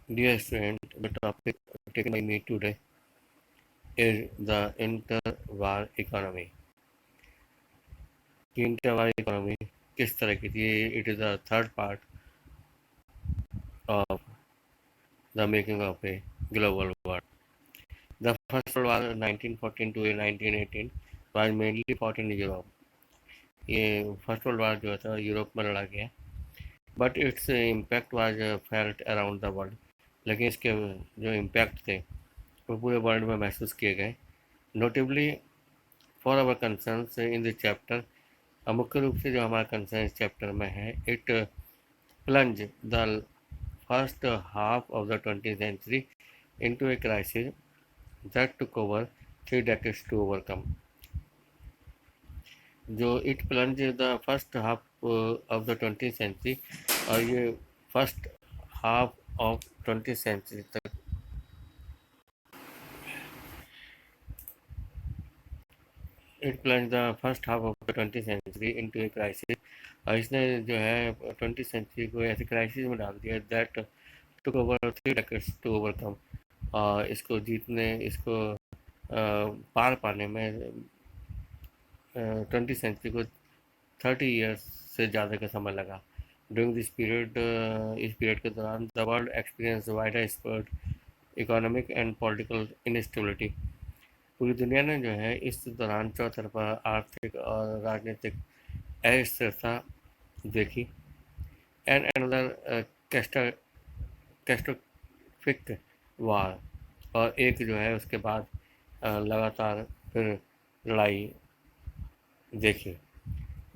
Dear student, the topic taken by me today is the interwar economy. The interwar economy किस तरह की थी? It is the third part of the making of a global war. The first World War 1914 to 1918 was mainly fought in Europe. ये first world war जो था Europe में लड़ा गया, but its impact was felt around the world. लेकिन इसके जो impact थे वो पूरे वर्ल्ड में महसूस किए गए. Notably for our concerns in the chapter, मुख्य रूप से जो हमारा कंसर्न इस चैप्टर में है, it plunge the first half of the 20th century into a crisis that took over 3 decades to overcome. जो it plunge the first half of the 20th century, और ये first half of 20th century तक it plunge the first half of the 20th century into a crisis, और इसने जो है 20th century को ऐसे क्राइसिस में डाल दिया that took over 3 decades to overcome. और इसको जीतने, इसको पार पाने में 20th century को 30 years से ज़्यादा का समय लगा. ड्यूरिंग दिस पीरियड, इस पीरियड के दौरान the world experience wide spread economic and political instability. पूरी दुनिया ने जो है इस दौरान चौतरफा आर्थिक और राजनीतिक अस्थिरता देखी. एंड अनदर कैस्ट्रोफिक वार, और एक जो है उसके बाद लगातार फिर लड़ाई देखी.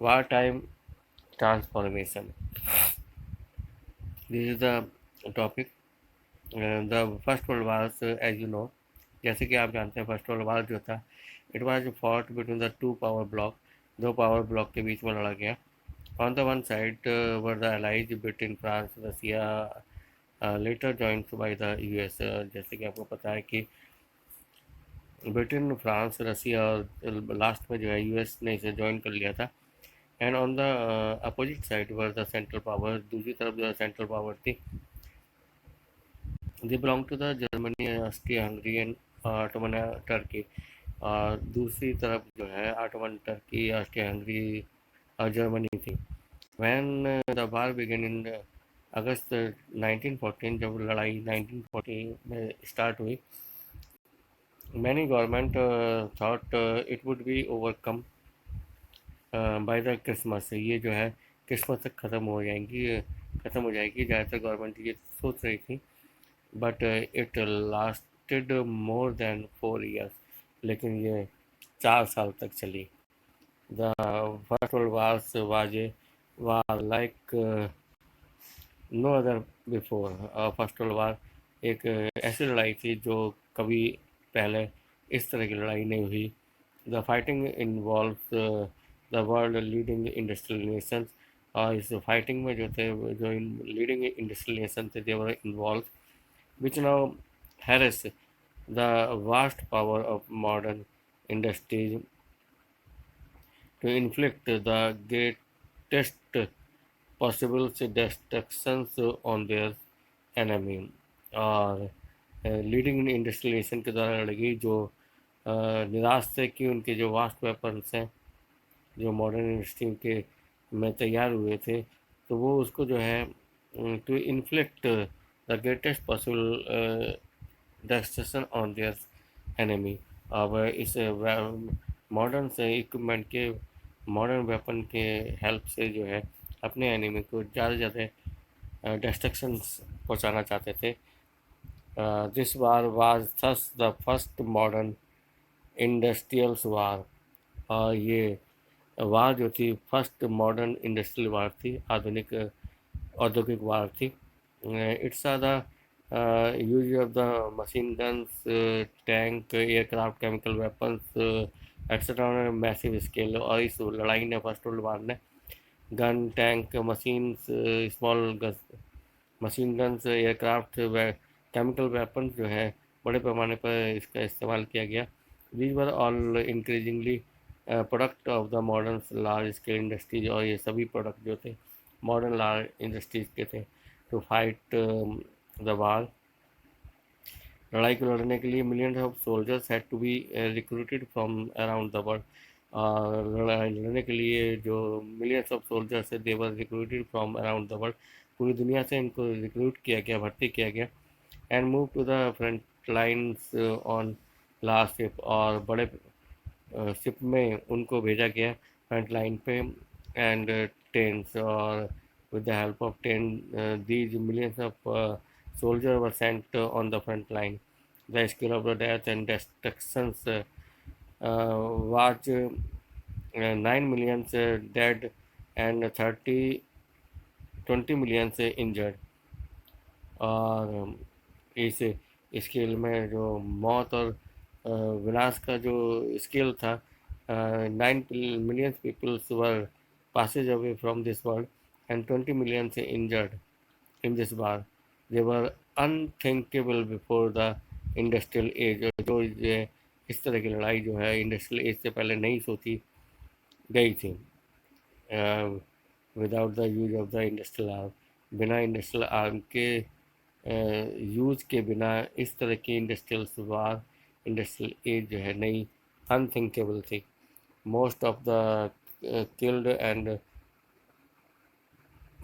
War time transformation, this is the topic. The first world war, as you know, जैसे कि आप जानते हैं फर्स्ट वर्ल्ड वार जो था, it was fought between the two power block. दो पावर ब्लॉक के बीच में लड़ा गया. On the one side were the allies Britain, France, Russia, later joined by the US. जैसे कि आपको पता है कि ब्रिटेन, फ्रांस, रसिया और लास्ट में जो है यूएस ने इसे ज्वाइन कर लिया था. And on the opposite side were the central power, दूसरी तरफ जो सेंट्रल पावर थी, they belong to the Germany, Austria Hungary and Ottoman Turkey. और दूसरी तरफ जो है ऑटोमन टर्की, ऑस्ट्रिया हंगरी और जर्मनी थी. When the war began in August 1914, जब लड़ाई 1914 में स्टार्ट हुई, many government thought it would be overcome by the Christmas. ये जो है क्रिसमस तक ख़त्म हो जाएगी, ज़्यादातर गवर्नमेंट ये सोच रही थी. But it lasted more than 4 years, लेकिन ये 4 साल तक चली. The first world war like no other before. First world war एक ऐसी लड़ाई थी जो कभी पहले इस तरह की लड़ाई नहीं हुई. The fighting involves the world leading industrial Nations, और इस फाइटिंग में जो थे, जो लीडिंग इंडस्ट्रियल नेशन थे, दे वर involve, which now harness the vast power of modern industries to inflict the greatest possible destructions on their enemy. और leading industrial nation के द्वारा लड़ी जो निराश थे कि उनके जो वास्ट वेपन्स हैं जो मॉडर्न इंडस्ट्री के में तैयार हुए थे, तो वो उसको जो है to inflict the greatest possible destruction on their enemy. अब इस मॉडर्न से इक्विपमेंट के, मॉडर्न वेपन के हेल्प से जो है अपने एनिमी को ज़्यादा से ज़्यादा डिस्ट्रक्शंस पहुंचाना चाहते थे. This war was thus the first modern industrials war. और ये वार जो थी फर्स्ट मॉडर्न इंडस्ट्रियल वार थी, आधुनिक औद्योगिक वार थी. It's the use of the machine guns, tank, aircraft, chemical weapons etcetera on massive scale. और इस लड़ाई ने, फर्स्ट वर्ल्ड वार ने, gun, tank, machines, small machine guns, aircraft, chemical weapons जो है बड़े पैमाने पर इसका इस्तेमाल किया गया. These were all increasingly product of the modern large scale industries. और ये सभी प्रोडक्ट जो थे मॉडर्न लार्ज इंडस्ट्रीज के थे. टू फाइट द वार, लड़ाई को लड़ने के लिए millions of soldiers had to be recruited from around the world. लड़ाई लड़ने के लिए जो मिलियंस ऑफ सोल्जर्स है they were recruited from around the world, पूरी दुनिया से इनको रिक्रूट किया गया, भर्ती किया गया। And move to the front lines on last ship, और बड़े शिप में उनको भेजा गया फ्रंट लाइन पे। एंड टेंस, और with the help of 10 these millions of soldiers were sent on the front line. The scale of the death and destructions was 9 million dead and 20 million injured। और इस scale में जो मौत और विनाश का जो स्केल था, 9 million peoples were passes away from this world and 20 million injured in this war। They were unthinkable before the industrial age। जो ये इस तरह की लड़ाई जो है इंडस्ट्रियल एज से पहले नहीं सोची गई थी। Without the use of the industrial arm, बिना इंडस्ट्रियल आर्म के यूज के बिना इस तरह की इंडस्ट्रियल वार, इंडस्ट्रियल एज जो है नहीं, अनथिंकेबल थी। Most of the killed and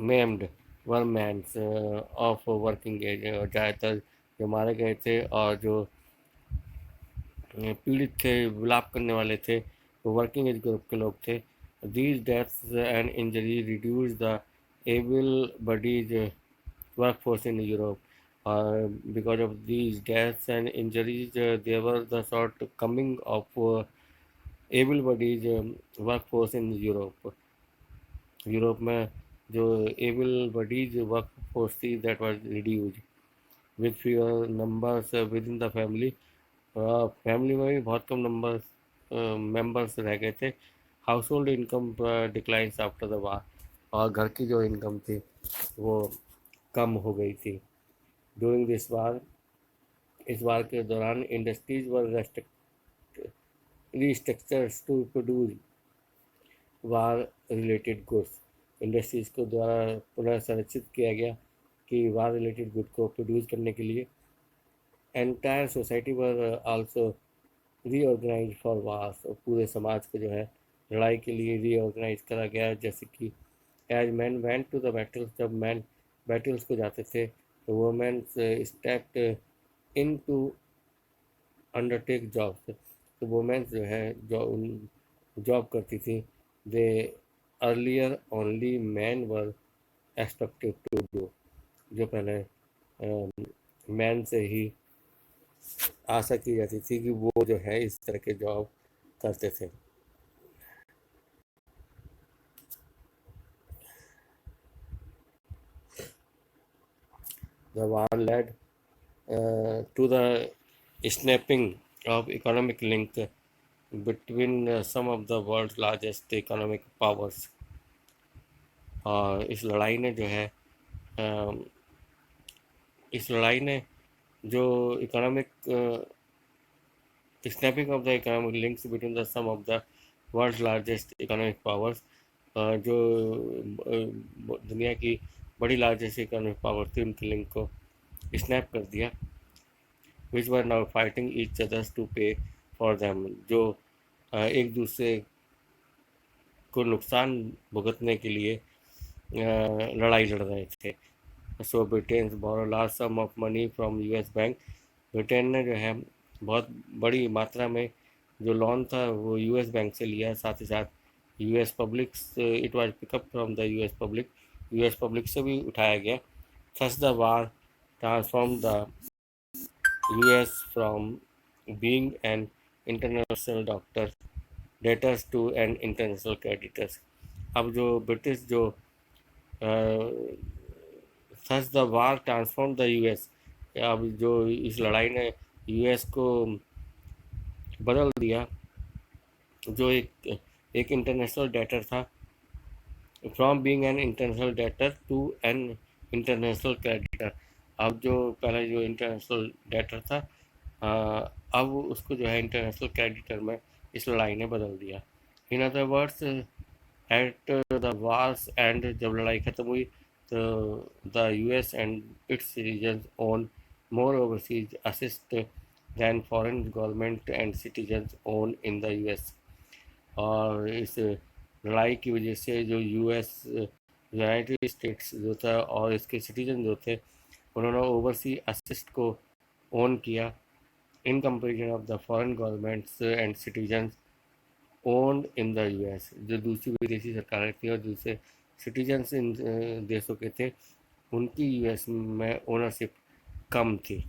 maimed were mans of working age. और ज़्यादातर जो मारे गए थे और जो पीड़ित थे, विलाप करने वाले थे, वो वर्किंग एज ग्रुप के लोग थे। These deaths and injury reduce the able bodies workforce in Europe। Because of these deaths and injuries, there was the shortcoming of able-bodied workforce in Europe। Europe में जो एबल बडीज वर्क फोर्स थी that was reduce with fewer numbers with in the family. Family में भी बहुत कम number members रह गए थे। House hold income declines after the war, और घर की जो इनकम थी वो कम हो गई थी ड्यूरिंग दिस वार। इस वार के दौरान industries were restructures to produce war related goods. Industries को द्वारा पुनः संरक्षित किया गया कि वार रिलेटेड गुड को प्रोड्यूस करने के लिए। Entire society were also reorganise for wars, और पूरे समाज को जो है लड़ाई के लिए रीऑर्गेनाइज करा गया। जैसे कि as man went to the battles, जब मैन बैटल्स को जाते थे तो womens stepped in to undertake jobs. तो वुमेन्स जो है जो जॉब करती थी, they earlier only man were expected to do. जो पहले मैन से ही आशा की जाती थी कि वो जो है इस तरह के जॉब करते थे। The war led to the snapping of economic link between some of the world's largest economic powers। और इस लड़ाई ने जो economic snapping of the economic links between the some of the world largest economic powers, जो दुनिया की बड़ी largest economic power थी उनकी लिंक को स्नैप कर दिया। Which were now fighting each others to pay for them, जो एक दूसरे को नुकसान भुगतने के लिए लड़ाई लड़ रहे थे। So Britain borrow large sum of money from US bank. Britain ने जो है बहुत बड़ी मात्रा में जो लोन था वो यूएस बैंक से लिया। साथ ही साथ US public, it was pick up from the US public से भी उठाया गया। Thus the war transform the US from being an international debtors to an international creditors. अब जो ब्रिटिश जो thus the war transform the US, अब जो इस लड़ाई ने यूएस को बदल दिया, जो एक इंटरनेशनल डेटर था, from being an international debtor to an international creditor. अब जो पहले जो इंटरनेशनल डेटर था, अब उसको जो है इंटरनेशनल क्रेडिटर में इस लड़ाई ने बदल दिया। In other words, at the war's end, जब लड़ाई ख़त्म हुई तो the US and its region own more overseas assist than foreign government and citizens own in the US। और इस लड़ाई की वजह से जो यूएस यूनाइटेड स्टेट्स जो था और इसके सिटीजन जो थे उन्होंने ओवरसी असिस्ट को ओन किया in comparison of the foreign governments and citizens owned in the US. जो दूसरी विदेशी सरकारें थी और दूसरे सिटीजन्स इन देशों के थे उनकी यूएस में ओनरशिप कम थी।